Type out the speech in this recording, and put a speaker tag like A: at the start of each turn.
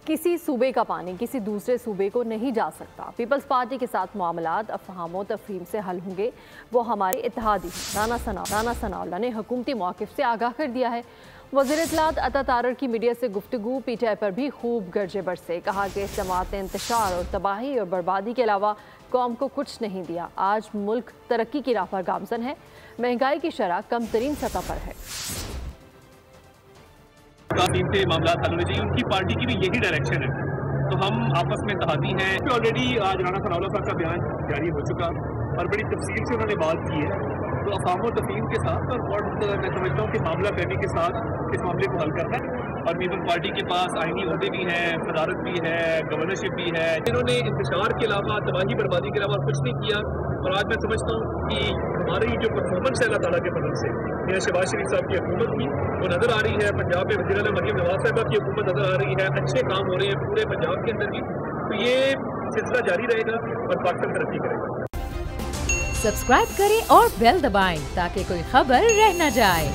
A: किसी सूबे का पानी किसी दूसरे सूबे को नहीं जा सकता। पीपल्स पार्टी के साथ मामलात अफहाम व तफहीम से हल होंगे, वो हमारे इत्तेहादी हैं। राना सनाउल्लाह ने हुकूमती मौक़िफ़ से आगाह कर दिया है। वज़ीर इत्तलात अता तारर की मीडिया से गुफ्तगू PTI पर भी खूब गरजे बरसे। कहा कि इस जमात ने इंतशार और तबाही और बर्बादी के अलावा कौम को कुछ नहीं दिया। आज मुल्क तरक्की की राह पर गामज़न है, महंगाई की शरह कम तरीन सतह पर है।
B: से मामला हल होने चाहिए, उनकी पार्टी की भी यही डायरेक्शन है, तो हम आपस में तहादी हैं। ऑलरेडी आज राना सनाउल्लाह साहब का बयान जारी हो चुका और बड़ी तफसील से उन्होंने बात की है, तो अफवाम व तफहीम के साथ और मैं समझता हूँ कि मामला फहमी के साथ इस मामले को हल करना है। और पीपल्स पार्टी के पास आईनी ओहदे भी हैं, सदारत भी है, गवर्नरशिप भी है। इन्होंने इंतशार के अलावा तबाही बर्बादी के अलावा कुछ नहीं किया। और आज मैं समझता हूँ कि हमारी जो परफॉर्मेंस है अल्लाह ताला के फजल से, मियां शहबाज शरीफ साहब की हुकूमत की वो नज़र आ रही है। पंजाब में वज़ीर आला मरियम नवाज साहिबा की हुकूमत नज़र आ रही है। अच्छे काम हो रहे हैं पूरे पंजाब के अंदर भी, तो ये सिलसिला जारी रहेगा और पाकिस्तान तरक्की करेगा।
C: सब्सक्राइब करें और बेल दबाएं ताकि कोई खबर रह न जाए।